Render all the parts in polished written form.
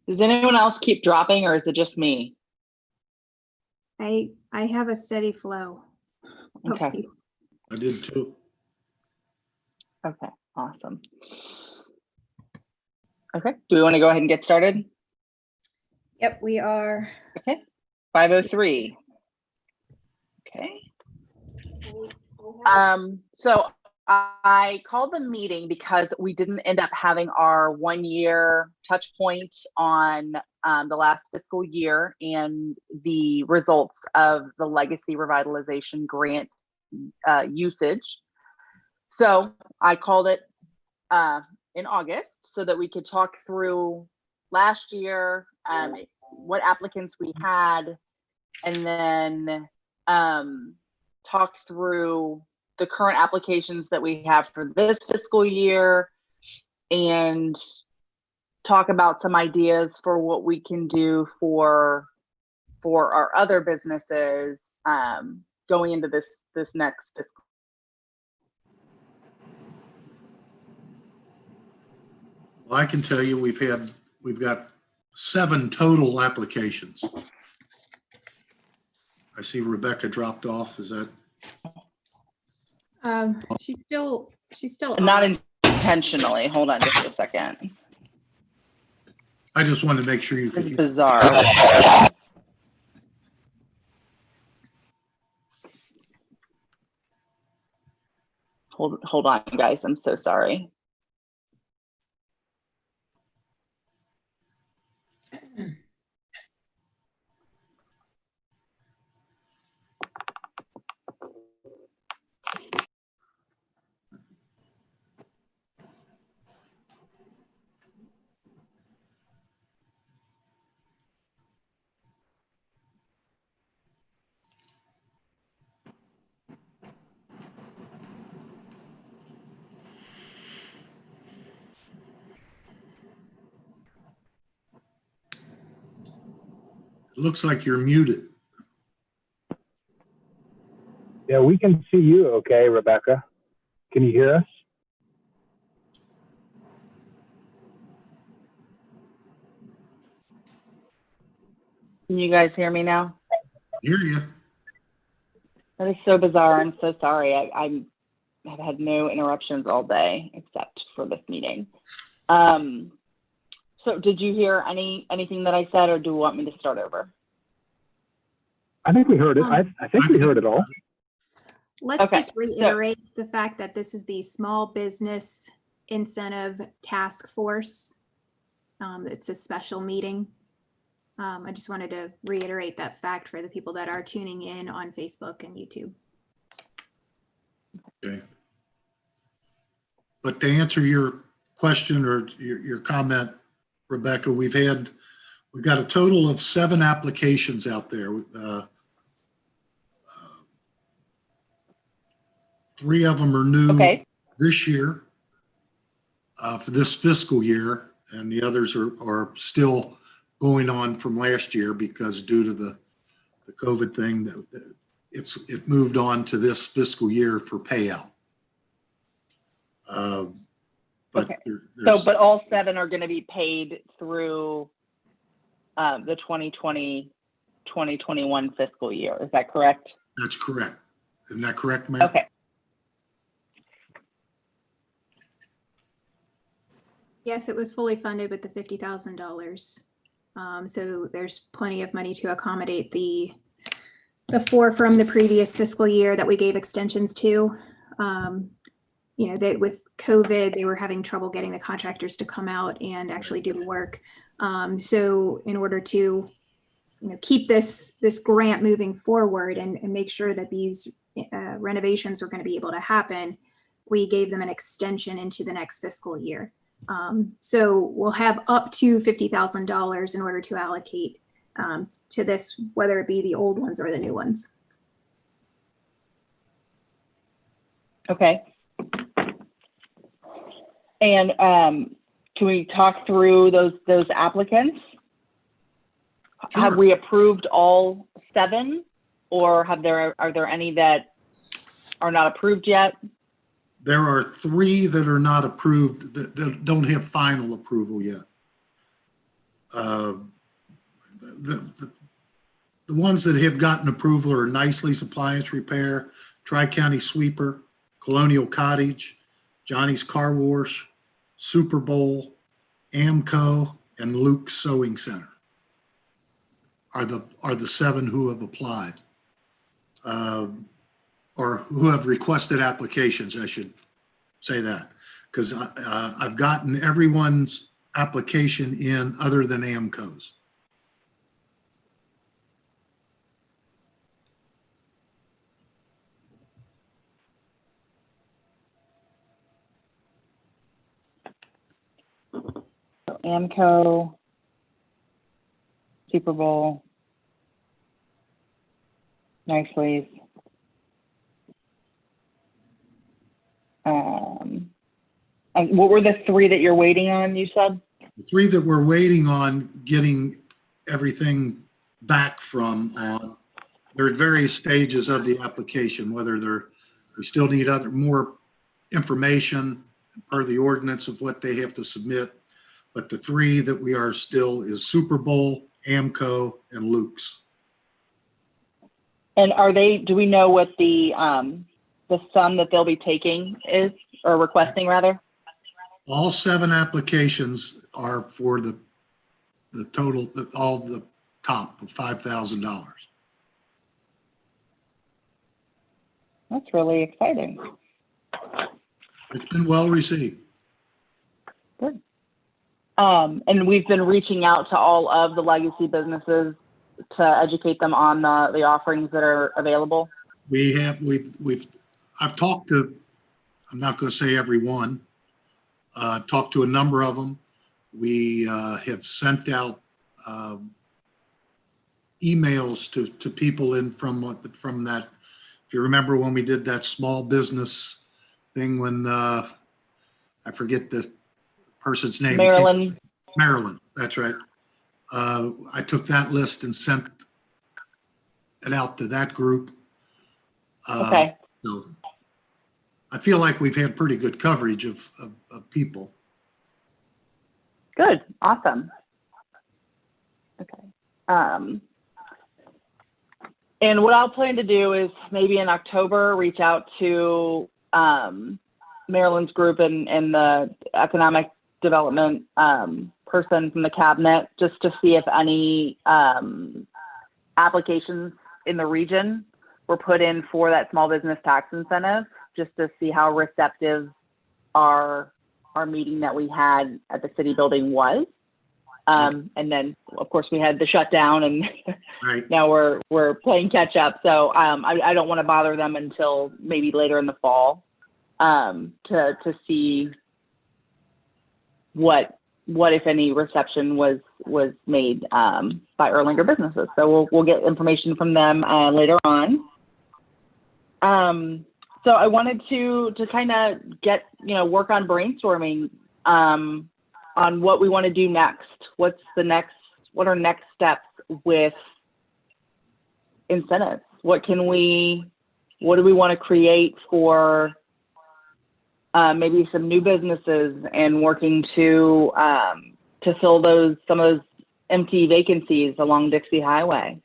Does anyone else keep dropping or is it just me? I have a steady flow of Okay. people. I did too. Okay, awesome. Okay, do we want to go ahead and get started? Yep, we are. Okay, 5:03. Okay. So I called the meeting because we didn't end up having our 1-year touch point on the last fiscal year and the results of the Legacy Revitalization Grant usage. So I called it in August so that we could talk through last year, what applicants we had, and then talk through the current applications that we have for this fiscal year and talk about some ideas for what we can do for our other businesses going into this next fiscal. Well, I can tell you we've got 7 total applications. I see Rebecca dropped off. Is that? She's still Not on. intentionally. Hold on just a second. I just wanted to make sure you This is could. bizarre. Hold on, guys. I'm so sorry. It looks like you're muted. Yeah, we can see you okay, Rebecca. Can you hear us? Can you guys hear me now? Hear you. That is so bizarre. I'm so sorry. I have had no interruptions all day except for this meeting. So did you hear anything that I said, or do you want me to start over? I think we heard it. I think we heard it all. Let's Okay, just reiterate the fact that this is the Small Business Incentive Task Force. It's a special meeting. I just wanted to reiterate that fact for the people that are tuning in on Facebook and YouTube. Okay. But to answer your question or your comment, Rebecca, we've got a total of 7 applications out there. 3 of them are new this year for this fiscal year, and the others are still going on from last year because due to the COVID thing, it moved on to this fiscal year for payout. But Okay. But all 7 are going to be paid through the 2020-2021 fiscal year. Is that correct? That's correct. Isn't that correct, Mayor? Okay. Yes, it was fully funded with the $50,000. So there's plenty of money to accommodate the 4 from the previous fiscal year that we gave extensions to. That with COVID, they were having trouble getting the contractors to come out and actually do the work. So in order to, keep this grant moving forward and make sure that these renovations are going to be able to happen, we gave them an extension into the next fiscal year. So we'll have up to $50,000 in order to allocate to this, whether it be the old ones or the new ones. Okay. And can we talk through those applicants? Sure. Have we approved all 7, or are there any that are not approved yet? There are 3 that are not approved that don't have final approval yet. Uh, the ones that have gotten approval are Nicely's Appliance Repair, Tri-County Sweeper, Colonial Cottage, Johnny's Car Wash, Super Bowl, Amco, and Luke's Sewing Center are the 7 who have applied, or who have requested applications, I should say that, because I've gotten everyone's application in other than Amco's. So Amco, Super Bowl, Nicely's. And what were the 3 that you're waiting on, you said? The 3 that we're waiting on getting everything back from, they're at various stages of the application, whether they still need more information per the ordinance of what they have to submit. But the 3 that we are still is Super Bowl, Amco, and Luke's. And do we know what the sum that they'll be taking is, or requesting rather? All 7 applications are for the total, all the top of $5,000. That's really exciting. It's been well received. Good. And we've been reaching out to all of the legacy businesses to educate them on the offerings that are available. I've talked to, I'm not going to say every one, talked to a number of them. We have sent out emails to people from that. If you remember when we did that small business thing, when I forget the person's name. Maryland, that's right. I took that list and sent it out to that group. Okay. So I feel like we've had pretty good coverage of people. Good. Awesome. Okay. And what I'll plan to do is maybe in October, reach out to Maryland's group and the economic development person from the cabinet, just to see if any applications in the region were put in for that small business tax incentive, just to see how receptive our meeting that we had at the city building was. And then of course we had the shutdown, and Right. now we're playing catch up. So I don't want to bother them until maybe later in the fall to see what if any reception was made by Erlanger businesses. So we'll get information from them later on. So I wanted to kind of get, work on brainstorming on what we want to do next. What are next steps with incentives? What do we want to create for maybe some new businesses, and working to fill some of those empty vacancies along Dixie Highway?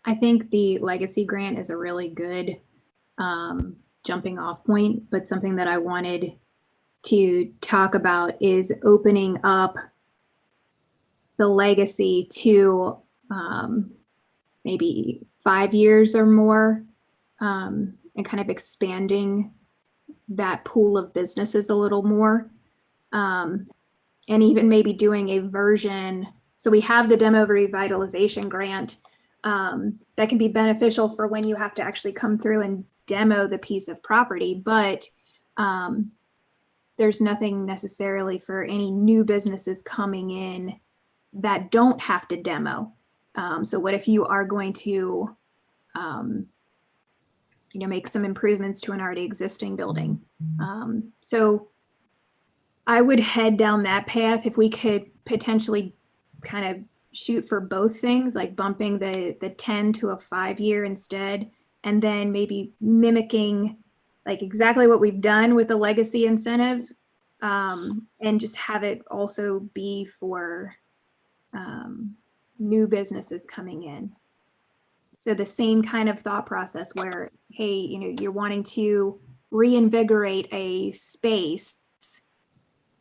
I think the legacy grant is a really good jumping off point, but something that I wanted to talk about is opening up the legacy to maybe 5 years or more, and kind of expanding that pool of businesses a little more. And even maybe doing a version. So we have the demo revitalization grant that can be beneficial for when you have to actually come through and demo the piece of property, but there's nothing necessarily for any new businesses coming in that don't have to demo. So what if you are going to, make some improvements to an already existing building? So I would head down that path if we could potentially kind of shoot for both things, like bumping the 10 to a 5 year instead, and then maybe mimicking like exactly what we've done with the legacy incentive, and just have it also be for new businesses coming in. So the same kind of thought process where, hey, you know, you're wanting to reinvigorate a space,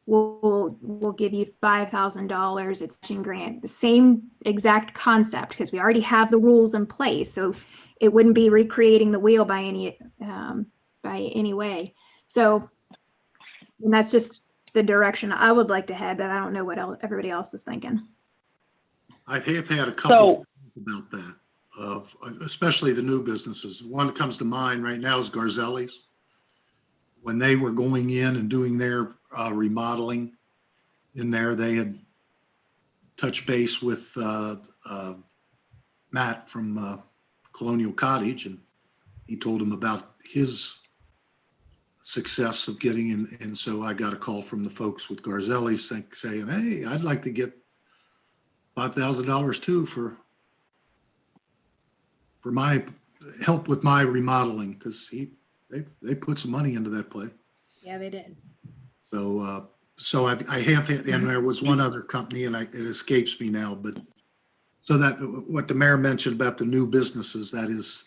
we'll give you $5,000. It's a matching grant. The same exact concept, because we already have the rules in place. So it wouldn't be recreating the wheel by any way. So, and that's just the direction I would like to head, but I don't know what everybody else is thinking. I have had a couple about that, of especially the new businesses. One that comes to mind right now is Garzelli's. When they were going in and doing their remodeling in there, they had touched base with Matt from Colonial Cottage, and he told him about his success of getting in. And so I got a call from the folks with Garzelli's saying, hey, I'd like to get $5,000 too for my help with my remodeling, because they put some money into that play. Yeah, they did. So I have had, and there was one other company, and it escapes me now, but so that what the mayor mentioned about the new businesses, that is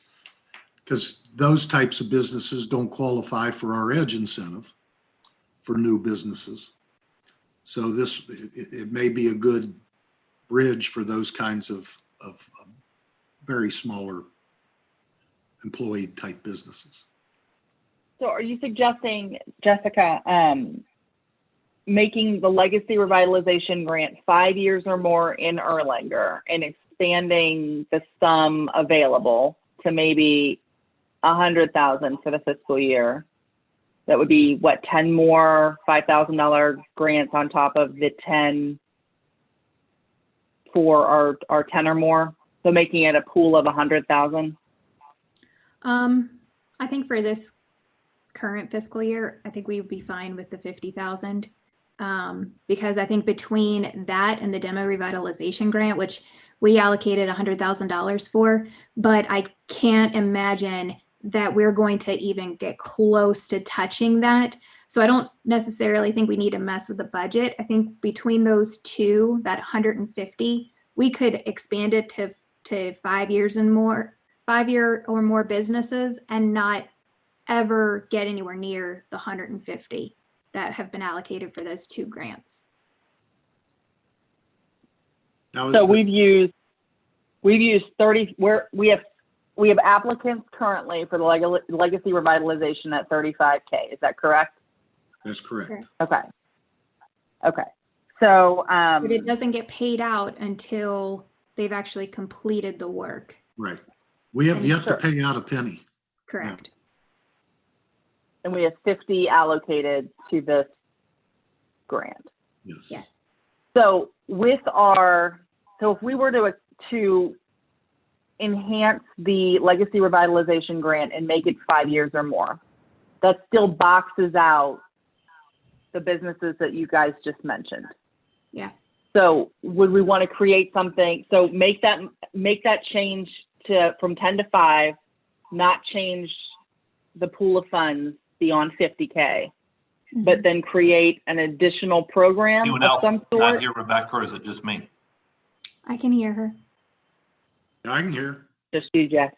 because those types of businesses don't qualify for our EDGE incentive for new businesses. So it may be a good bridge for those kinds of very smaller employee type businesses. So are you suggesting, Jessica, making the Legacy Revitalization Grant 5 years or more in Erlanger and expanding the sum available to maybe 100,000 for the fiscal year? That would be what, 10 more $5,000 grants on top of the 10 for our 10 or more? So making it a pool of 100,000? I think for this current fiscal year, I think we would be fine with the 50,000. Because I think between that and the demo revitalization grant, which we allocated $100,000 for, but I can't imagine that we're going to even get close to touching that. So I don't necessarily think we need to mess with the budget. I think between those two, that 150, we could expand it to 5 years and more, 5-year or more businesses, and not ever get anywhere near the 150 that have been allocated for those two grants. So we've used 30, where we have applicants currently for the Legacy Revitalization at 35K. Is that correct? That's correct. Okay. So but it doesn't get paid out until they've actually completed the work. Right. We have yet to pay out a penny. Correct. Yeah. And we have 50 allocated to this grant. Yes. So if we were to enhance the Legacy Revitalization Grant and make it 5 years or more, that still boxes out the businesses that you guys just mentioned. Yeah. So would we want to create something? So make that change from 10 to 5, not change the pool of funds beyond 50K, but then create an additional program Anyone of else some sort? not hear Rebecca, or is it just me? I can hear her. Yeah, I can hear. Just you, Jack.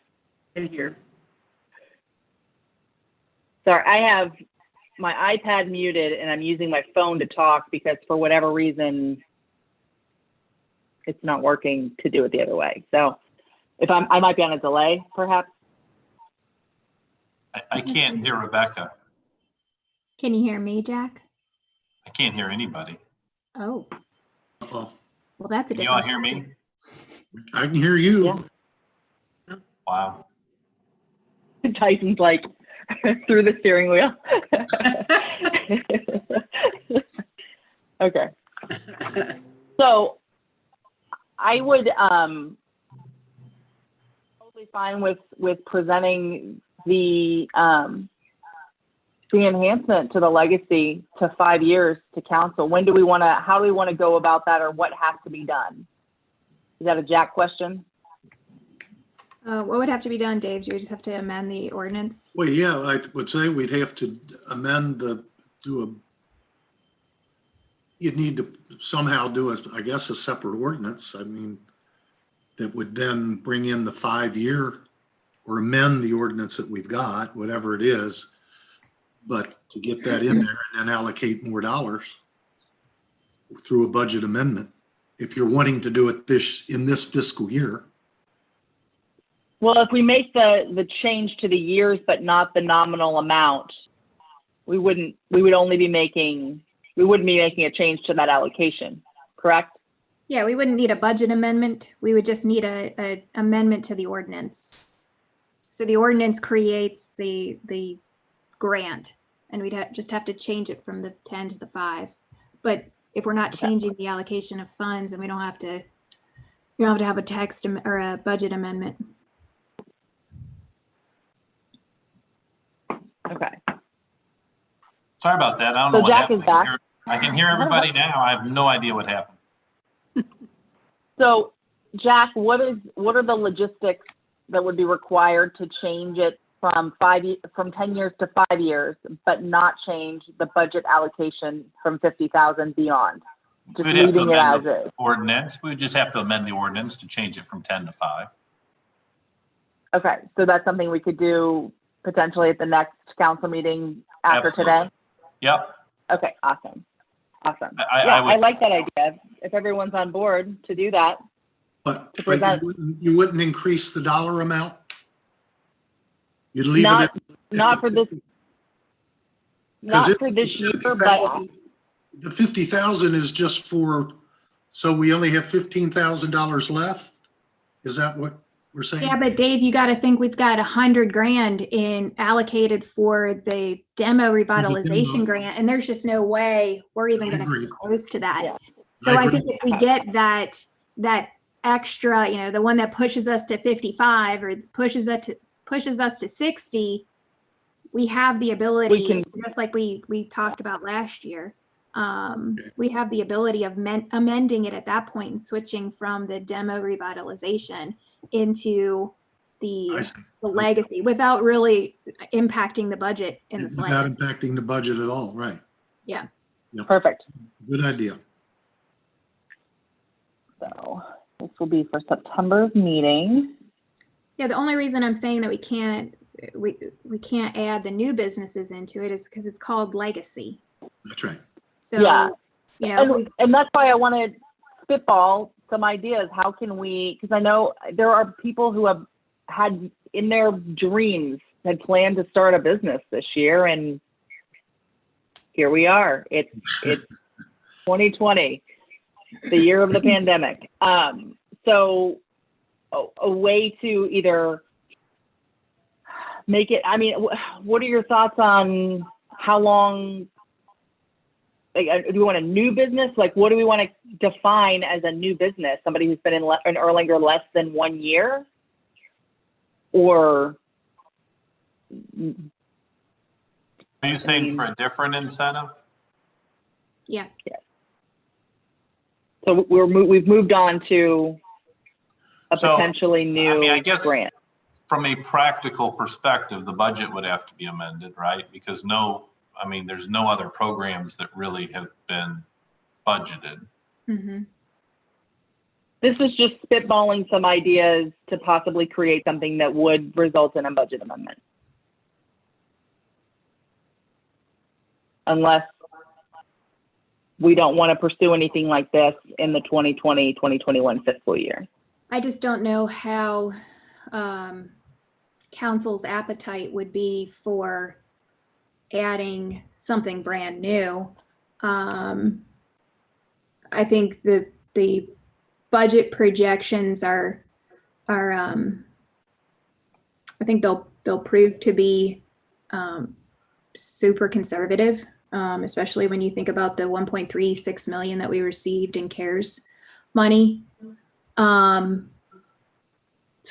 In here. Sorry, I have my iPad muted and I'm using my phone to talk because for whatever reason, it's not working to do it the other way. So I might be on a delay, perhaps. I can't hear Rebecca. Can you hear me, Jack? I can't hear anybody. Oh, Uh-oh. well, that's a Can you all different. hear me? I can hear you. Yeah. Wow. Tyson's like through the steering wheel. Okay. So I would totally fine with presenting the enhancement to the legacy to 5 years to council. How do we want to go about that, or what has to be done? Is that a Jack question? What would have to be done, Dave? Do we just have to amend the ordinance? Well, yeah, I would say we'd have to you'd need to somehow do I guess, a separate ordinance. I mean, that would then bring in the 5-year or amend the ordinance that we've got, whatever it is. But to get that in there and then allocate more dollars through a budget amendment, if you're wanting to do it in this fiscal year. Well, if we make the change to the years, but not the nominal amount, we wouldn't be making a change to that allocation, correct? Yeah, we wouldn't need a budget amendment. We would just need a amendment to the ordinance. So the ordinance creates the grant, and we'd just have to change it from the 10 to the 5. But if we're not changing the allocation of funds, then we don't have to have a text or a budget amendment. Okay. Sorry about that. I don't know So what Jack happened. is back. I can hear everybody now. I have no idea what happened. So, Jack, what are the logistics that would be required to change it from 10 years to 5 years, but not change the budget allocation from 50,000 beyond? Just We'd have to leaving it amend as the is. ordinance. We would just have to amend the ordinance to change it from 10 to 5. Okay, so that's something we could do potentially at the next council meeting after Absolutely. today? Yep. Okay, awesome. I Yeah, I would, like that idea. If everyone's on board to do that. But To present. you wouldn't increase the dollar amount? You'd leave Not, it at not for this, not for this year, but the 50,000 is just so we only have $15,000 left? Is that what we're saying? Yeah, but Dave, you got to think we've got $100,000 allocated for the demo revitalization grant, and there's just no way we're even going to agree. come close to that. Yeah. So I I think if we get that extra, the one that pushes us to 55 or pushes us to 60, we have the ability, just like we talked about last year. We have the ability of amending it at that point and switching from the demo revitalization into the legacy without really impacting the budget in the Without slightest. impacting the budget at all, right? Yeah. perfect. Good idea. So this will be for September's meeting. Yeah, the only reason I'm saying that we can't add the new businesses into it is because it's called legacy. That's right. So, Yeah. if And that's why I wanted spitball some ideas. How can we, because I know there are people who have had in their dreams had planned to start a business this year, and here we are. It's 2020, the year of the pandemic. So a way to either make it, I mean, what are your thoughts on how long, like, do we want a new business? Like, what do we want to define as a new business? Somebody who's been in Erlanger less than 1 year? Or? are you saying for a different incentive? yeah, So we've moved on to a So, potentially new I mean, I guess grant. from a practical perspective, the budget would have to be amended, right? Because there's no other programs that really have been budgeted. mhm. This is just spitballing some ideas to possibly create something that would result in a budget amendment. Unless we don't want to pursue anything like this in the 2020-2021 fiscal year. I just don't know how council's appetite would be for adding something brand new. I think the budget projections are I think they'll prove to be super conservative, especially when you think about the 1.36 million that we received in CARES money. So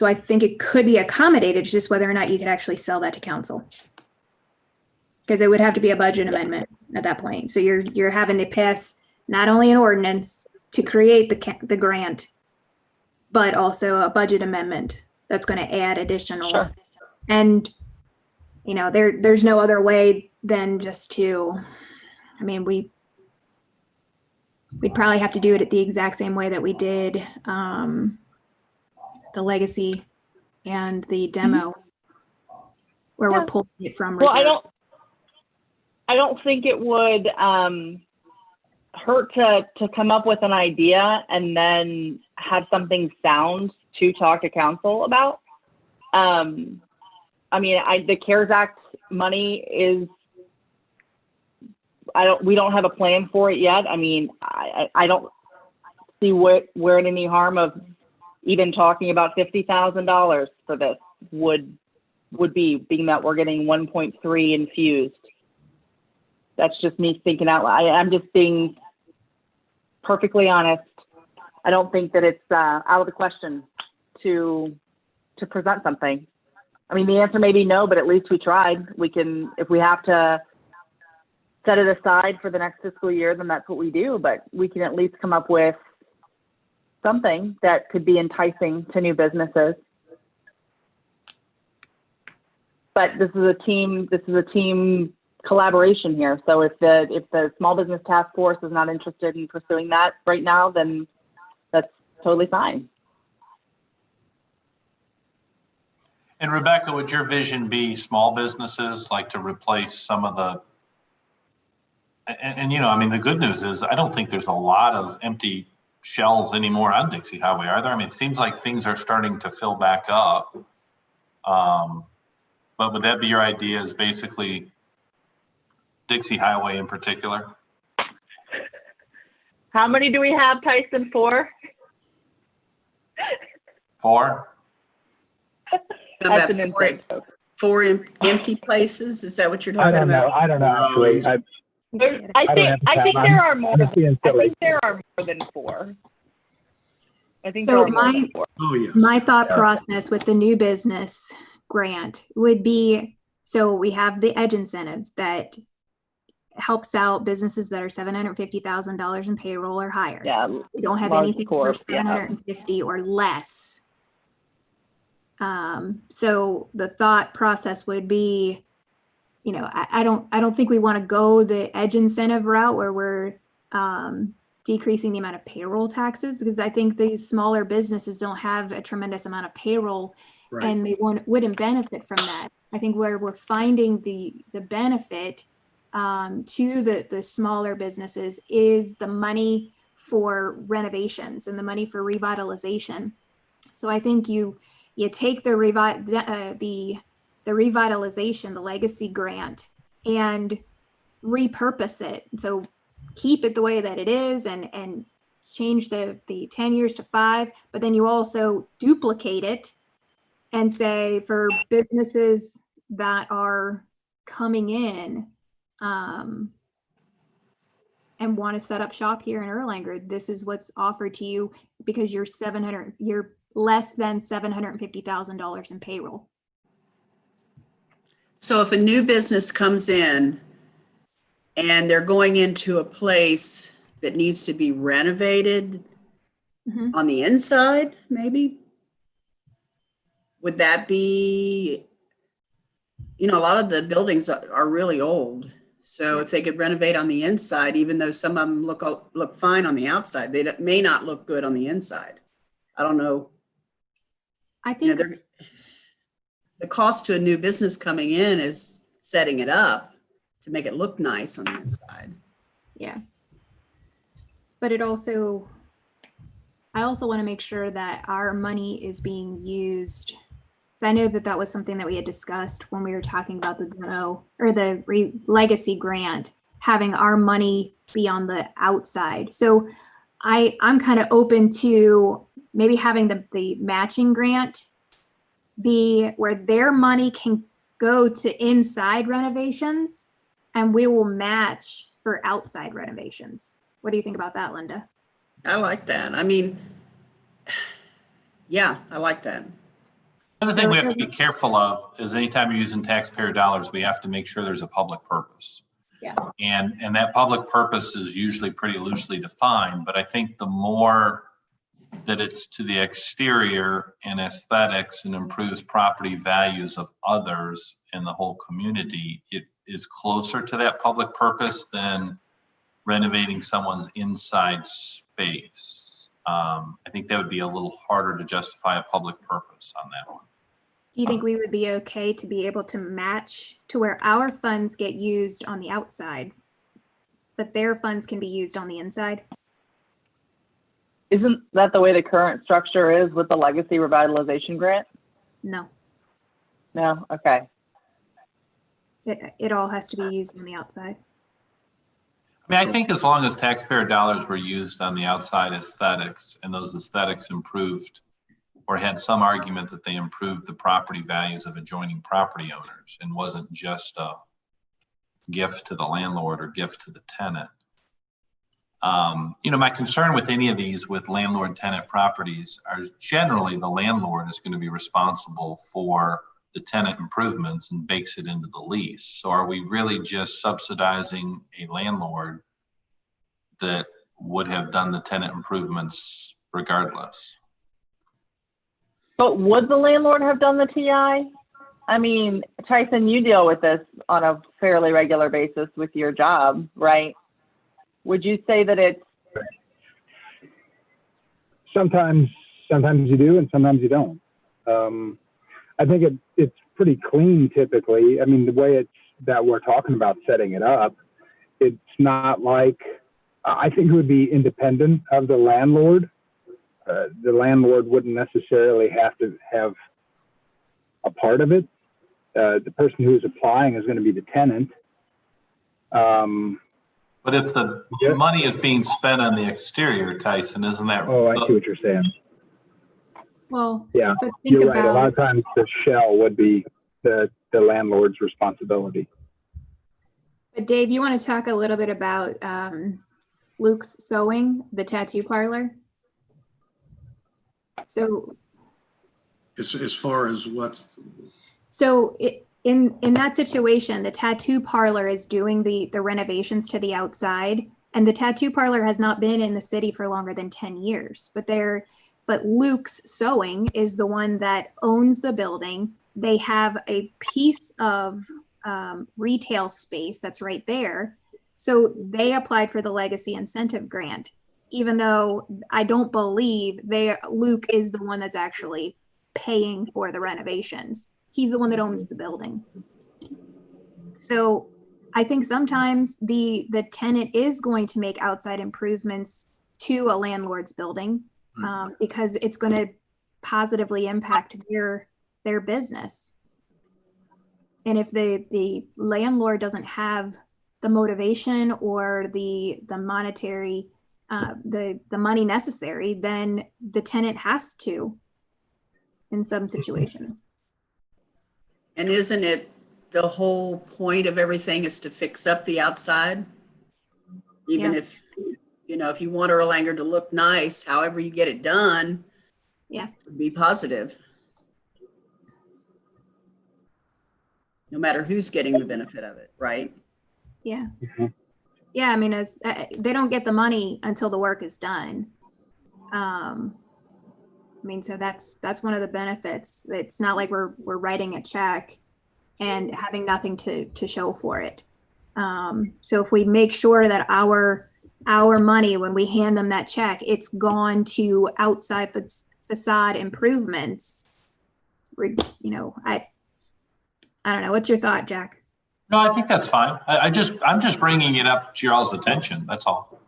I think it could be accommodated, just whether or not you could actually sell that to council. Because it would have to be a budget amendment at that point. So you're having to pass not only an ordinance to create the grant, but also a budget amendment that's going to add additional. Sure. And, you know, there's no other way than just to, I mean, we'd probably have to do it at the exact same way that we did the legacy and the demo, where Yeah. we're pulling it from Well, reserve. I don't think it would hurt to come up with an idea and then have something sound to talk to council about. I mean, the CARES Act money is, we don't have a plan for it yet. I mean, I don't see where any harm of even talking about $50,000 for this would be, being that we're getting 1.3 infused. That's just me thinking out loud. I'm just being perfectly honest. I don't think that it's out of the question to present something. I mean, the answer may be no, but at least we tried. We can, if we have to set it aside for the next fiscal year, then that's what we do. But we can at least come up with something that could be enticing to new businesses. But this is a team collaboration here. So if the Small Business Task Force is not interested in pursuing that right now, then that's totally fine. And Rebecca, would your vision be small businesses, like to replace some of the, and you know, I mean, the good news is I don't think there's a lot of empty shells anymore on Dixie Highway, are there? I mean, it seems like things are starting to fill back up. But would that be your idea, is basically Dixie Highway in particular? How many do we have, Tyson? 4? 4? That's About an inside joke. four empty places? Is that what you're I talking don't know. about? I don't know, actually. I I don't have to think count. there are more. I'm just being I silly. think there are more than 4. I think So there are more my- than 4. Oh, yes. My thought process with the new business grant would be, so we have the EDGE incentives that helps out businesses that are $750,000 in payroll or higher. Yeah. We don't have large anything for corp, yeah. 750 or less. So the thought process would be, you know, I don't think we want to go the EDGE incentive route where we're decreasing the amount of payroll taxes, because I think these smaller businesses don't have a tremendous amount of payroll Right. and they wouldn't benefit from that. I think where we're finding the benefit to the smaller businesses is the money for renovations and the money for revitalization. So I think you take the revitalization, the legacy grant, and repurpose it. So keep it the way that it is and change the 10 years to 5, but then you also duplicate it and say for businesses that are coming in and want to set up shop here in Erlanger, this is what's offered to you because you're less than $750,000 in payroll. So if a new business comes in and they're going into a place that needs to be renovated Mhm. on the inside, maybe? Would that be, you know, a lot of the buildings are really old. So if they could renovate on the inside, even though some of them look fine on the outside, they may not look good on the inside. I don't know. I You know, think the cost to a new business coming in is setting it up to make it look nice on the inside. yeah. But I also want to make sure that our money is being used. I know that was something that we had discussed when we were talking about the demo or the legacy grant, having our money be on the outside. So I'm kind of open to maybe having the matching grant be where their money can go to inside renovations and we will match for outside renovations. What do you think about that, Linda? I like that. I mean, yeah, I like that. The other thing we have to be careful of is anytime you're using taxpayer dollars, we have to make sure there's a public purpose. Yeah. And that public purpose is usually pretty loosely defined, but I think the more that it's to the exterior and aesthetics and improves property values of others in the whole community, it is closer to that public purpose than renovating someone's inside space. I think that would be a little harder to justify a public purpose on that one. Do you think we would be okay to be able to match to where our funds get used on the outside, but their funds can be used on the inside? Isn't that the way the current structure is with the Legacy Revitalization Grant? No, No? Okay. it all has to be used on the outside. I mean, I think as long as taxpayer dollars were used on the outside aesthetics and those aesthetics improved or had some argument that they improved the property values of adjoining property owners and wasn't just a gift to the landlord or gift to the tenant. My concern with any of these with landlord-tenant properties are generally the landlord is going to be responsible for the tenant improvements and bakes it into the lease. So are we really just subsidizing a landlord that would have done the tenant improvements regardless? But would the landlord have done the TI? I mean, Tyson, you deal with this on a fairly regular basis with your job, right? Would you say that it's... Sometimes you do, and sometimes you don't. I think it's pretty clean typically. I mean, the way that we're talking about setting it up, it's not like, I think it would be independent of the landlord. The landlord wouldn't necessarily have to have a part of it. The person who's applying is going to be the tenant. But if the money is being spent on the exterior, Tyson, isn't that? Oh, I see what you're saying. Well, Yeah, but think you're right. A lot of about, times the shell would be the landlord's responsibility. but Dave, you want to talk a little bit about Luke's Sewing, the tattoo parlor? So As far as what, So in that situation, the tattoo parlor is doing the renovations to the outside, and the tattoo parlor has not been in the city for longer than 10 years. But Luke's Sewing is the one that owns the building. They have a piece of retail space that's right there. So they applied for the Legacy Incentive Grant, even though I don't believe Luke is the one that's actually paying for the renovations. He's the one that owns the building. So I think sometimes the tenant is going to make outside improvements to a landlord's building because it's going to positively impact their business. And if the landlord doesn't have the motivation or the monetary, the money necessary, then the tenant has to in some situations. And isn't it the whole point of everything is to fix up the outside? Even if you want Erlanger to look nice, however you get it done, be positive. No matter who's getting the benefit of it, right? Yeah. Yeah, I mean, they don't get the money until the work is done. I mean, so that's one of the benefits. It's not like we're writing a check and having nothing to show for it. So if we make sure that our money, when we hand them that check, it's gone to outside facade improvements. I don't know. What's your thought, Jack? No, I think that's fine. I'm just bringing it up to your all's attention. That's all.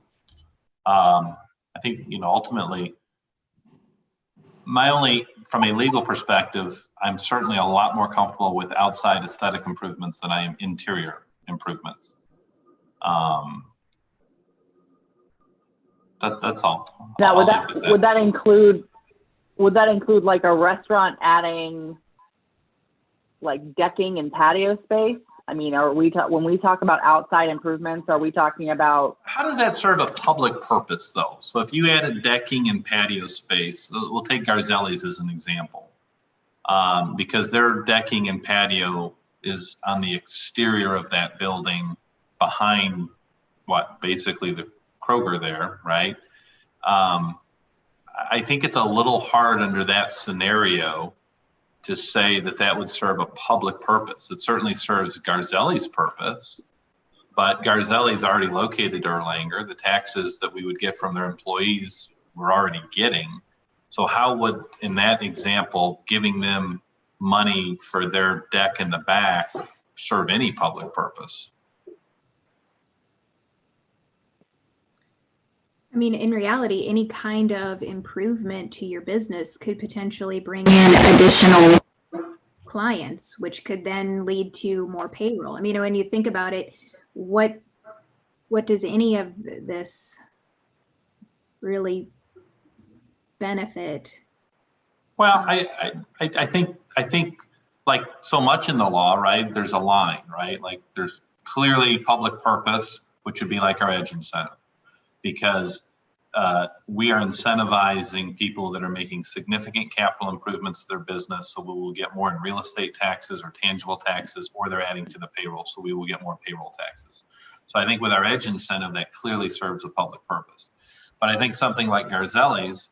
I think, ultimately, from a legal perspective, I'm certainly a lot more comfortable with outside aesthetic improvements than I am interior improvements. That's all. Now, would that include like a restaurant adding like decking and patio space? I mean, when we talk about outside improvements, are we talking about? How does that serve a public purpose, though? So if you added decking and patio space, we'll take Garzelli's as an example, because their decking and patio is on the exterior of that building behind basically the Kroger there, right? I think it's a little hard under that scenario to say that that would serve a public purpose. It certainly serves Garzelli's purpose, but Garzelli's already located Erlanger. The taxes that we would get from their employees we're already getting. So how would, in that example, giving them money for their deck in the back serve any public purpose? I mean, in reality, any kind of improvement to your business could potentially bring in additional clients, which could then lead to more payroll. I mean, when you think about it, what does any of this really benefit? Well, I think like so much in the law, right? There's a line, right? Like there's clearly public purpose, which would be like our edge incentive, because we are incentivizing people that are making significant capital improvements to their business. So we will get more in real estate taxes or tangible taxes, or they're adding to the payroll. So we will get more payroll taxes. So I think with our edge incentive, that clearly serves a public purpose. But I think something like Garzelli's,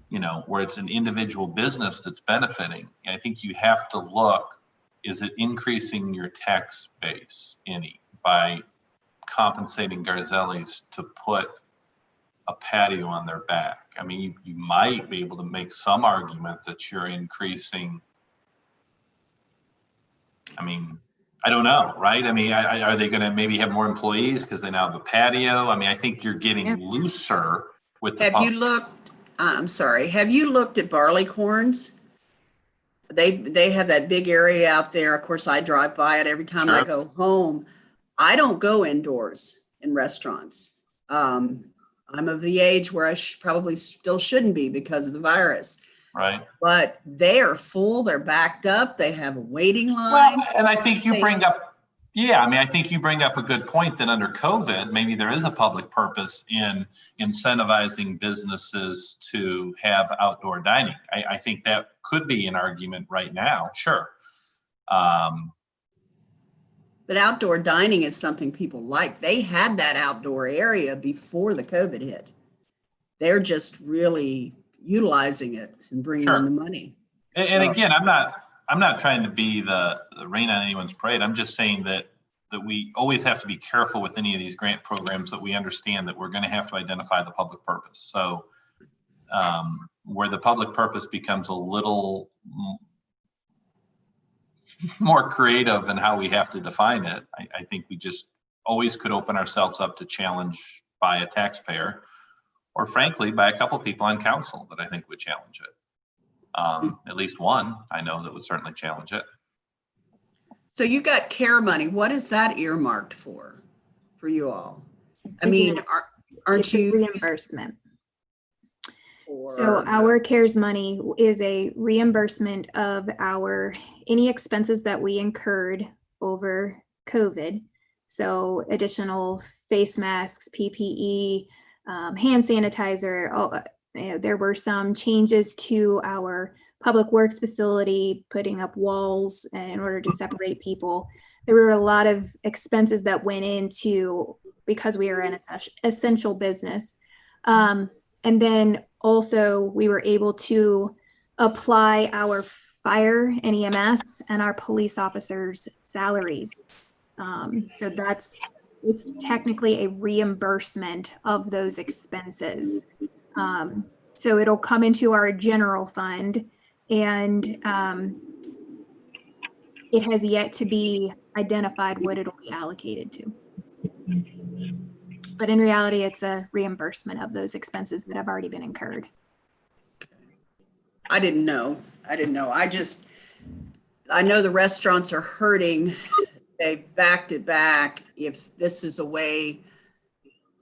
you know, where it's an individual business that's benefiting, I think you have to look, is it increasing your tax base any by compensating Garzelli's to put a patio on their back? I mean, you might be able to make some argument that you're increasing. I mean, I don't know, right? I mean, are they going to maybe have more employees because they now have a patio? I mean, I think you're getting looser with the Have you looked, I'm sorry, have you looked at Barleycorns? They have that big area out there. Of course, I drive by it every time I go home. I don't go indoors in restaurants. I'm of the age where I probably still shouldn't be because of the virus. Right. But they are full. They're backed up. They have a waiting line. Well, and I think you bring up, yeah, I mean, I think you bring up a good point that under COVID, maybe there is a public purpose in incentivizing businesses to have outdoor dining. I think that could be an argument right now. Sure. But outdoor dining is something people like. They had that outdoor area before the COVID hit. They're just really utilizing it and bringing in the money. And again, I'm not trying to be the rain on anyone's parade. I'm just saying that we always have to be careful with any of these grant programs, that we understand that we're going to have to identify the public purpose. So where the public purpose becomes a little more creative in how we have to define it, I think we just always could open ourselves up to challenge by a taxpayer, or frankly, by a couple people on council that I think would challenge it. At least one I know that would certainly challenge it. So you got CARE money. What is that earmarked for you all? I mean, aren't you reimbursement? So our CARES money is a reimbursement of any expenses that we incurred over COVID. So additional face masks, PPE, hand sanitizer. There were some changes to our public works facility, putting up walls in order to separate people. There were a lot of expenses that went into, because we are an essential business. And then also we were able to apply our fire and EMS and our police officers' salaries. So it's technically a reimbursement of those expenses. So it'll come into our general fund, and it has yet to be identified what it'll be allocated to. But in reality, it's a reimbursement of those expenses that have already been incurred. I didn't know. I know the restaurants are hurting. They backed it back. If this is a way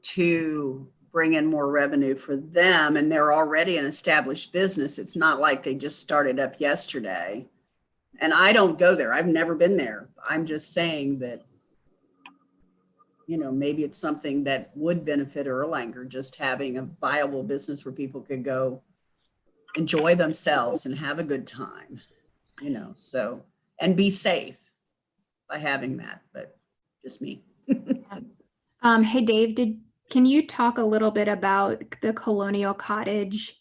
to bring in more revenue for them, and they're already an established business, it's not like they just started up yesterday. And I don't go there. I've never been there. I'm just saying that, maybe it's something that would benefit Erlanger, just having a viable business where people could go enjoy themselves and have a good time, and be safe by having that, but just me. Hey, Dave, Can you talk a little bit about the Colonial Cottage,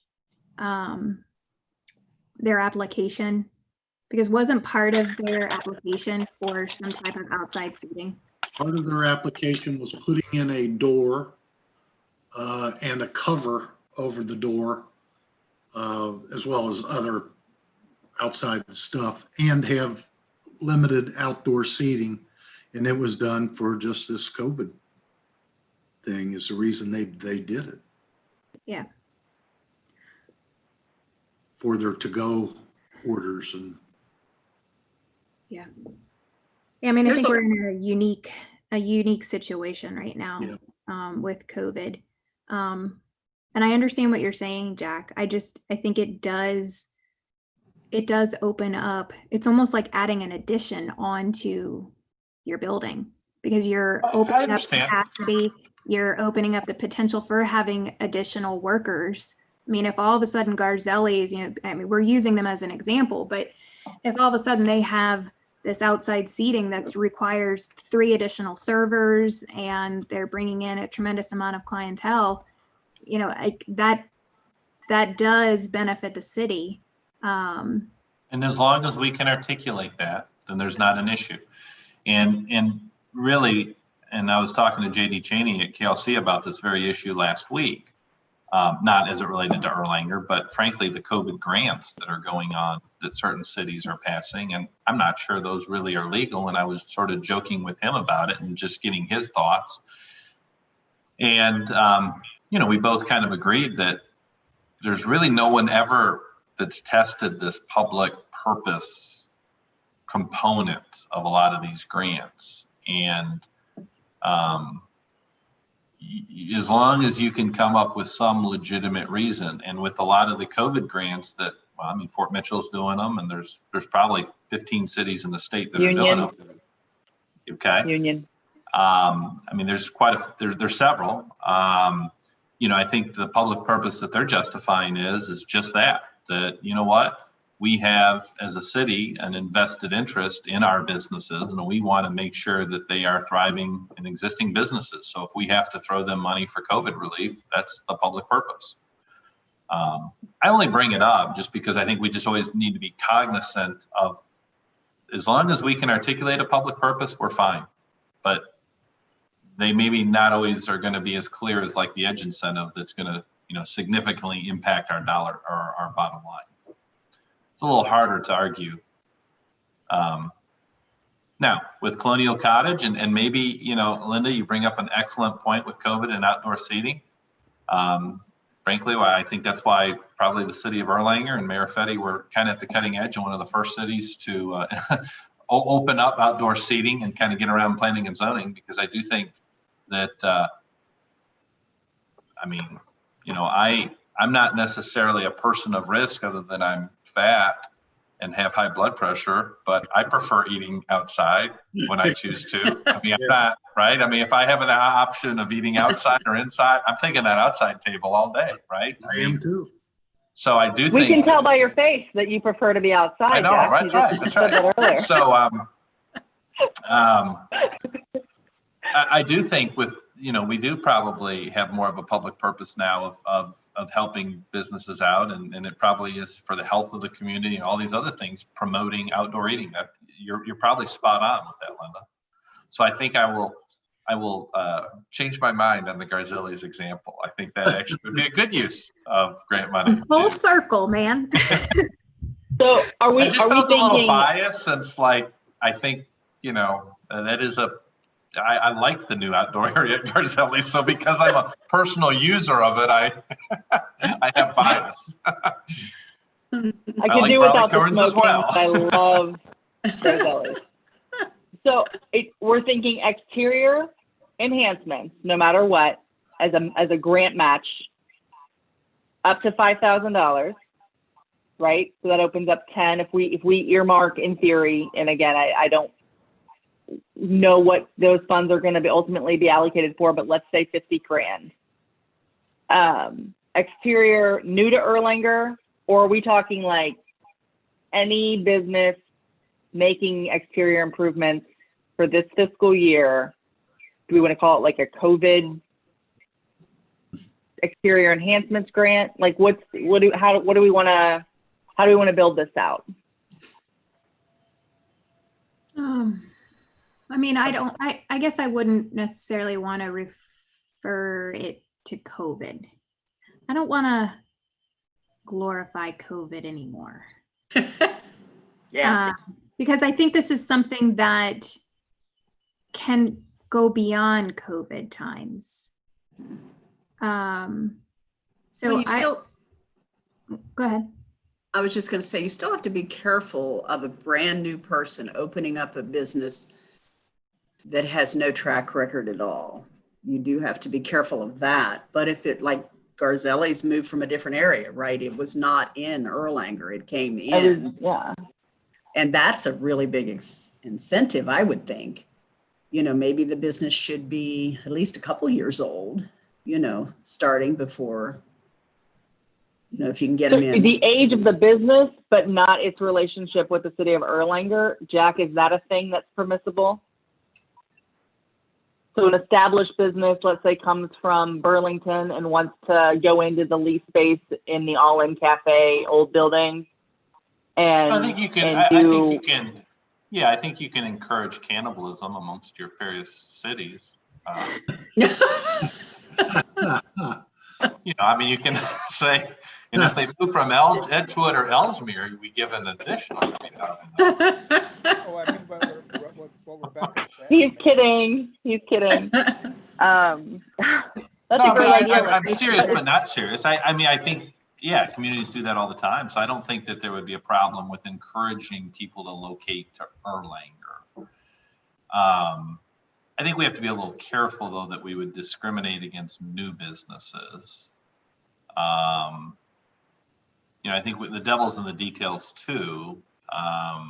their application? Because wasn't part of their application for some type of outside seating? Part of their application was putting in a door and a cover over the door, as well as other outside stuff, and have limited outdoor seating. And it was done for just this COVID thing is the reason they did it. Yeah. For their to-go orders and. Yeah, I mean, I There's think a- we're in a unique situation right now, Yeah. with COVID. And I understand what you're saying, Jack. I think it does open up. It's almost like adding an addition onto your building because you're I opening up understand. capacity. You're opening up the potential for having additional workers. I mean, if all of a sudden Garzelli's, I mean, we're using them as an example, but if all of a sudden they have this outside seating that requires 3 additional servers and they're bringing in a tremendous amount of clientele, that does benefit the city. And as long as we can articulate that, then there's not an issue. And really, and I was talking to JD Cheney at KLC about this very issue last week, not as it related to Erlanger, but frankly, the COVID grants that are going on that certain cities are passing. And I'm not sure those really are legal. And I was sort of joking with him about it and just getting his thoughts. And, we both kind of agreed that there's really no one ever that's tested this public purpose component of a lot of these grants. And as long as you can come up with some legitimate reason, and with a lot of the COVID grants that, Fort Mitchell's doing them, and there's probably 15 cities in the state that are doing them. Okay. Union. There's there's several. I think the public purpose that they're justifying is just that, you know what? We have, as a city, an invested interest in our businesses, and we want to make sure that they are thriving in existing businesses. So if we have to throw them money for COVID relief, that's the public purpose. I only bring it up just because I think we just always need to be cognizant of, as long as we can articulate a public purpose, we're fine. But they maybe not always are going to be as clear as like the edge incentive that's going to, significantly impact our dollar or our bottom line. It's a little harder to argue. Now with Colonial Cottage and maybe, Linda, you bring up an excellent point with COVID and outdoor seating. Frankly, I think that's why probably the city of Erlanger and Mayor Fetty were kind of at the cutting edge and one of the first cities to open up outdoor seating and kind of get around planning and zoning, because I do think that, I'm not necessarily a person of risk other than I'm fat and have high blood pressure, but I prefer eating outside when I choose to. I'm not, right? If I have an option of eating outside or inside, I'm taking that outside table all day, right? I am too. So I do think. We can tell by your face that you prefer to be outside. I know, Jack. right? You That's just right. said that earlier. So I do think with, we do probably have more of a public purpose now of helping businesses out, and it probably is for the health of the community and all these other things, promoting outdoor eating. That you're probably spot on with that, Linda. So I think I will change my mind on the Garzelli's example. I think that actually would be a good use of grant money. Full circle, man. So are we? I just are we felt a little thinking? biased since, I think that is I like the new outdoor area at Garzelli. So because I'm a personal user of it, I have bias. I could like do without the Barleycorns as smoking, well. but I love Garzelli's. So we're thinking exterior enhancements, no matter what, as a grant match, up to $5,000, right? So that opens up 10. If we earmark in theory, and again, I don't know what those funds are going to ultimately be allocated for, but let's say 50 grand. Exterior new to Erlanger, or are we talking like any business making exterior improvements for this fiscal year? Do we want to call it like a COVID exterior enhancements grant? Like how do we want to build this out? I mean, I guess I wouldn't necessarily want to refer it to COVID. I don't want to glorify COVID anymore. Yeah. Because I think this is something that can go beyond COVID times. So go ahead. I was just going to say, you still have to be careful of a brand new person opening up a business that has no track record at all. You do have to be careful of that. But if it, like Garzelli's moved from a different area, right? It was not in Erlanger, it came in. Yeah. And that's a really big incentive, I would think. Maybe the business should be at least a couple years old, starting before, if you can get them in. The age of the business, but not its relationship with the city of Erlanger. Jack, is that a thing that's permissible? So an established business, let's say, comes from Burlington and wants to go into the lease space in the All In Cafe old building. And I think you can. I think you can encourage cannibalism amongst your various cities. You can say, if they move from Edgewood or Ellesmere, we give an additional $3,000. Oh, I mean, what Rebecca said. He's kidding. That's a great idea. I'm serious, but not serious. I think. Yeah, communities do that all the time. So I don't think that there would be a problem with encouraging people to locate to Erlanger. I think we have to be a little careful, though, that we would discriminate against new businesses. I think the devil's in the details, too. I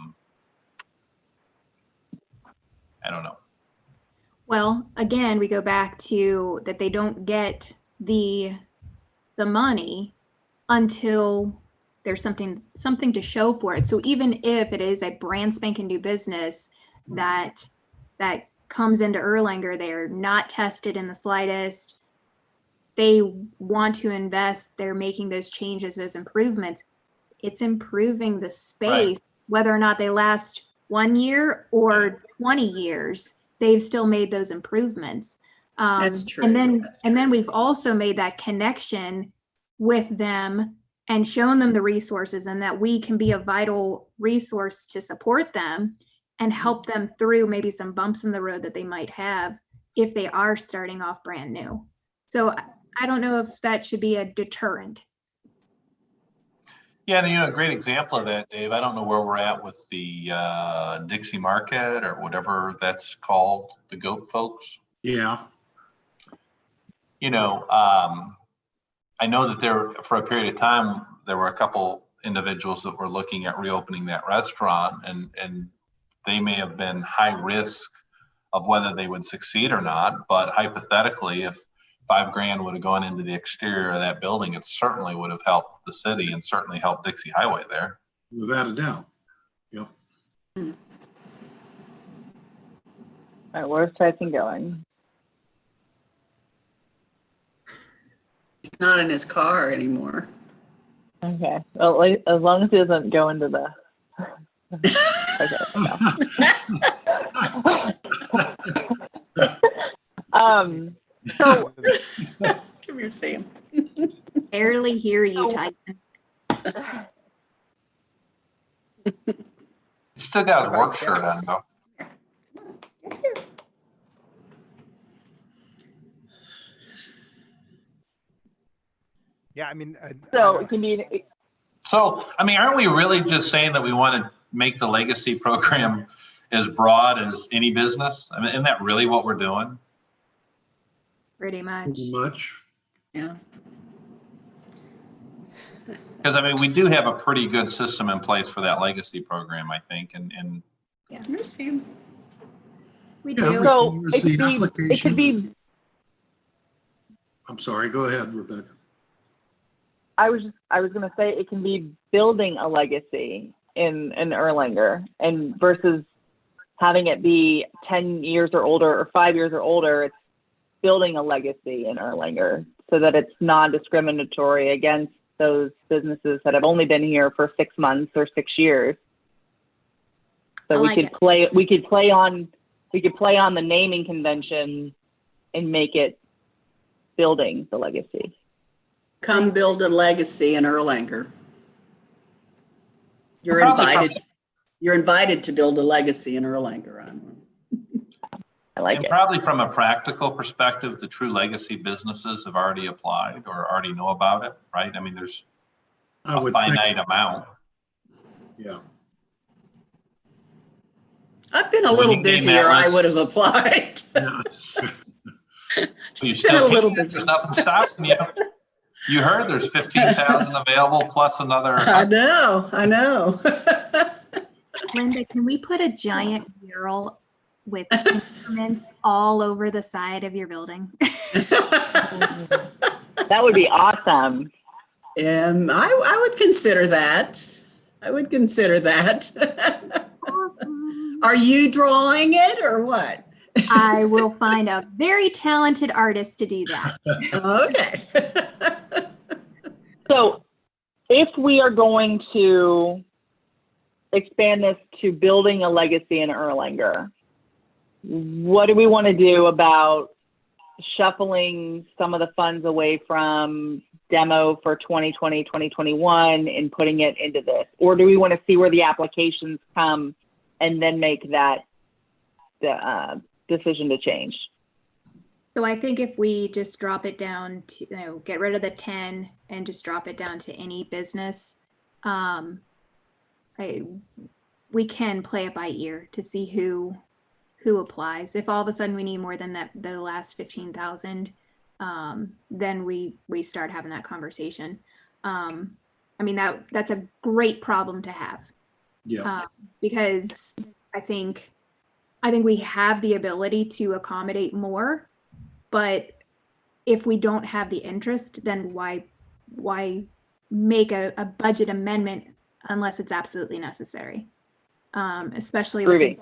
don't know. Well, again, we go back to that they don't get the money until there's something to show for it. So even if it is a brand spanking new business that comes into Erlanger, they're not tested in the slightest. They want to invest, they're making those changes, those improvements. It's improving the space, right. Whether or not they last 1 year or 20 years, they've still made those improvements. That's true. And then we've also made that connection with them and shown them the resources and that we can be a vital resource to support them and help them through maybe some bumps in the road that they might have if they are starting off brand new. So I don't know if that should be a deterrent. Yeah, a great example of that, Dave. I don't know where we're at with the Dixie Market or whatever that's called, the goat folks. Yeah. I know that for a period of time, there were a couple individuals that were looking at reopening that restaurant, and they may have been high risk of whether they would succeed or not. But hypothetically, if $5,000 would have gone into the exterior of that building, it certainly would have helped the city and certainly helped Dixie Highway there. Without a doubt. Yep. All right, where's Tyson going? He's not in his car anymore. Okay. Well, as long as he doesn't go into the. Okay. So. Come here, Sam. Barely hear you, Tyson. Still got his work shirt on, though. Yeah, I mean. So it can be. So, aren't we really just saying that we want to make the legacy program as broad as any business? Isn't that really what we're doing? Pretty much. Pretty much. Yeah. Because we do have a pretty good system in place for that legacy program, I think, and yeah, here's Sam. We do. So it could be. I'm sorry. Go ahead, Rebecca. I was going to say it can be building a legacy in Erlanger, and versus having it be 10 years or older or 5 years or older. building a legacy in Erlanger so that it's non-discriminatory against those businesses that have only been here for 6 months or 6 years. So we could play on the naming convention and make it building the legacy. Come build a legacy in Erlanger. You're invited to build a legacy in Erlanger. I like And it. probably from a practical perspective, the true legacy businesses have already applied or already know about it, right? I mean, there's I a would think, finite amount. yeah. I've been a When little you name busy, that or I list- would have applied. Yeah. You Just been a still little can't. busy. There's nothing stopping you. You heard there's 15,000 available plus another. I know. Linda, can we put a giant mural with increments all over the side of your building? That would be awesome. And I would consider that. I would consider that. Awesome. Are you drawing it or what? I will find a very talented artist to do that. Okay. So if we are going to expand this to building a legacy in Erlanger, what do we want to do about shuffling some of the funds away from demo for 2020, 2021 and putting it into this? Or do we want to see where the applications come and then make that decision to change? So I think if we just drop it down to, get rid of the 10 and just drop it down to any business, we can play it by ear to see who applies. If all of a sudden we need more than the last 15,000, then we start having that conversation. I mean, that's a great problem to have. Yeah. Because I think we have the ability to accommodate more, but if we don't have the interest, then why make a budget amendment unless it's absolutely necessary? Especially with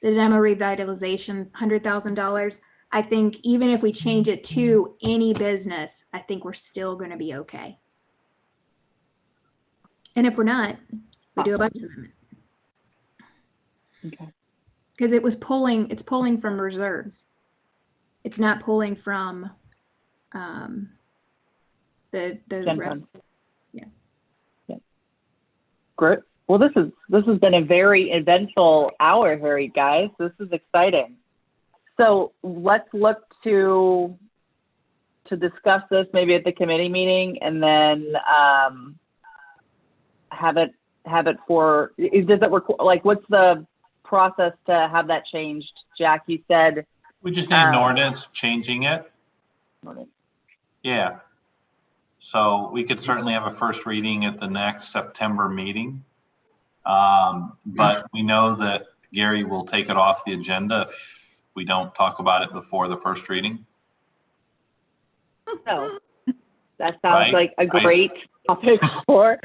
the demo revitalization, $100,000. I think even if we change it to any business, I think we're still going to be okay. And if we're not, we do a budget amendment. Okay. Because it's pulling from reserves. It's not pulling from the Gen fund. Yeah. Great. Well, this has been a very eventful hour here, you guys. This is exciting. So let's look to discuss this maybe at the committee meeting, and then have it for. Does it require, like, what's the process to have that changed? Jack, you said We just need an ordinance changing it. ordinance. Yeah. So we could certainly have a first reading at the next September meeting. But we know that Gary will take it off the agenda if we don't talk about it before the first reading. So that sounds Right. like a great topic for.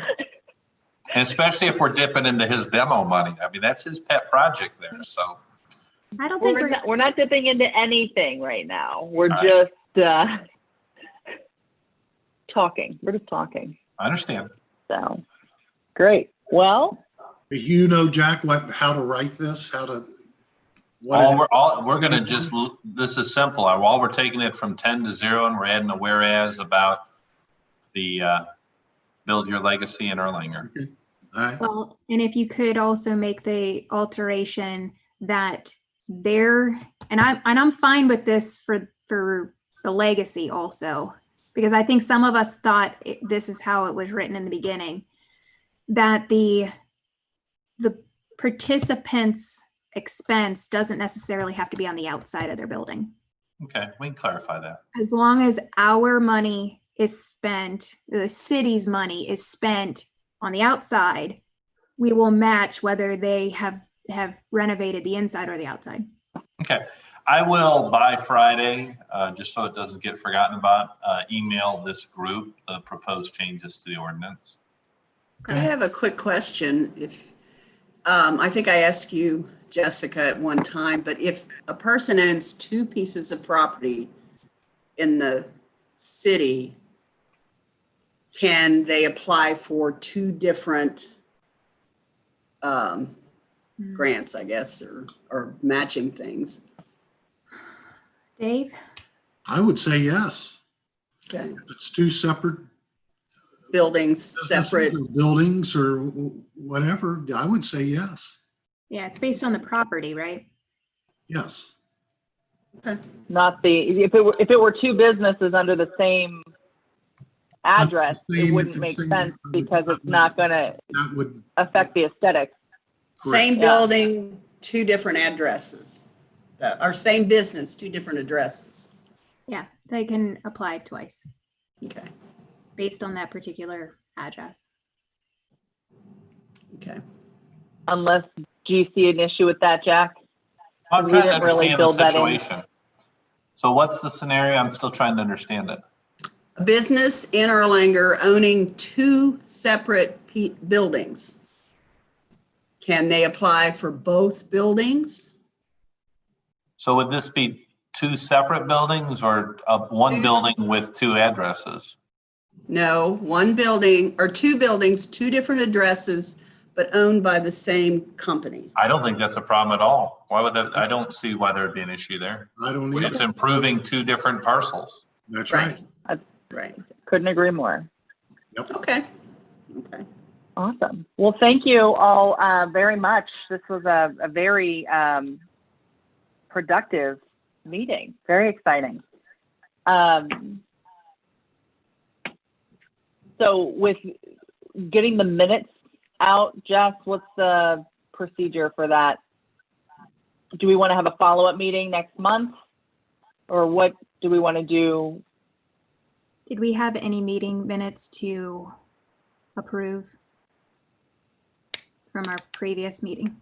And especially if we're dipping into his demo money. I mean, that's his pet project there, so. I don't think We're not dipping into anything right now. We're All right. just talking. We're just talking. I understand. So great. Well, You know, Jack, how to write this, We're gonna just, this is simple. All we're taking it from 10 to 0 and we're adding a whereas about the build your legacy in Erlanger. all right. Well, and if you could also make the alteration that I'm fine with this for the legacy also, because I think some of us thought this is how it was written in the beginning, that the participants' expense doesn't necessarily have to be on the outside of their building. Okay, we can clarify that. As long as our money is spent, the city's money is spent on the outside, we will match whether they have renovated the inside or the outside. Okay, I will by Friday, just so it doesn't get forgotten about, email this group the proposed changes to the ordinance. I have a quick question. If I think I asked you, Jessica, at one time, but if a person owns 2 pieces of property in the city, can they apply for two different grants, I guess, or matching things? Dave? I would say yes. Okay. If it's two separate Buildings, businesses separate. or buildings or whatever, I would say yes. Yeah, it's based on the property, right? Yes. Not the, if it were two businesses under the same address, it wouldn't make sense because it's not gonna That would, affect the aesthetics. Same Yeah. building, two different addresses. Or same business, two different addresses. Yeah, they can apply twice Okay, based on that particular address. okay. Unless, do you see an issue with that, Jack? I'm We trying to didn't really understand the build that in. situation. So what's the scenario? I'm still trying to understand it. A business in Erlanger owning two separate buildings. Can they apply for both buildings? So would this be two separate buildings or one building with two addresses? No, one building or two buildings, two different addresses, but owned by the same company. I don't think that's a problem at all. Why would that? I don't see why there'd be an issue there. I don't It's either. improving two different parcels. That's right. Right. Couldn't agree more. Okay. Okay. Awesome. Well, thank you all very much. This was a very productive meeting. Very exciting. So with getting the minutes out, Jess, what's the procedure for that? Do we want to have a follow-up meeting next month? Or what do we want to do? Did we have any meeting minutes to approve from our previous meeting?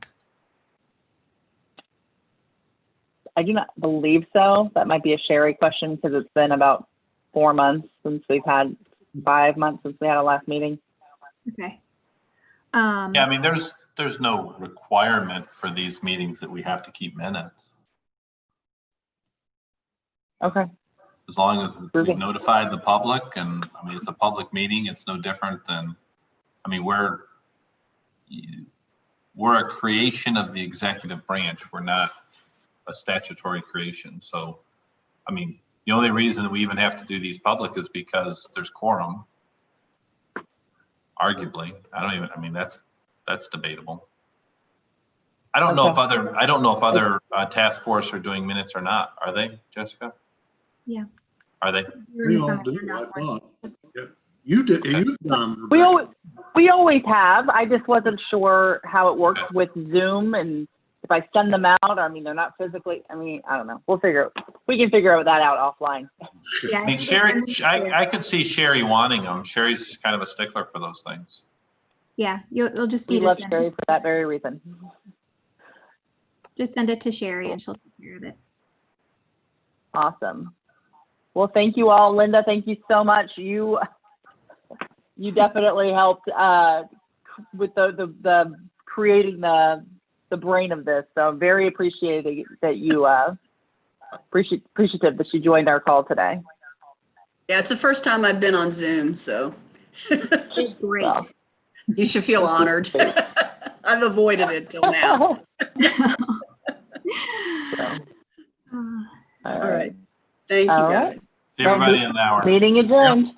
I do not believe so. That might be a Sherry question because it's been about 4 months since we've had 5 months since we had our last meeting. Okay. Yeah, I mean, there's no requirement for these meetings that we have to keep minutes. Okay. As long as we notified the public, and I mean, it's a public meeting, it's no different than, I mean, we're a creation of the executive branch. We're not a statutory creation. So, I mean, the only reason that we even have to do these public is because there's quorum. Arguably, I mean, that's debatable. I don't know if other task force are doing minutes or not. Are they, Jessica? Yeah. Are they? We all do, I thought. Yeah. You did, you've done. We always have. I just wasn't sure how it works with Zoom, and if I send them out, I mean, they're not physically, I mean, I don't know. We can figure that out offline. Yeah, I mean, Sherry, I could see Sherry wanting them. Sherry's kind of a stickler for those things. Yeah, you'll just We need to love send, Sherry for that very reason. just send it to Sherry and she'll take care of it. Awesome. Well, thank you all. Linda, thank you so much. You definitely helped with the creating the brain of this. So I'm very appreciative that you appreciative that you joined our call today. Yeah, it's the first time I've been on Zoom, so Great. Well, you should feel honored. I've avoided it till now. So, All right. Thank you, All right. guys. See everybody in an hour. meeting adjourned.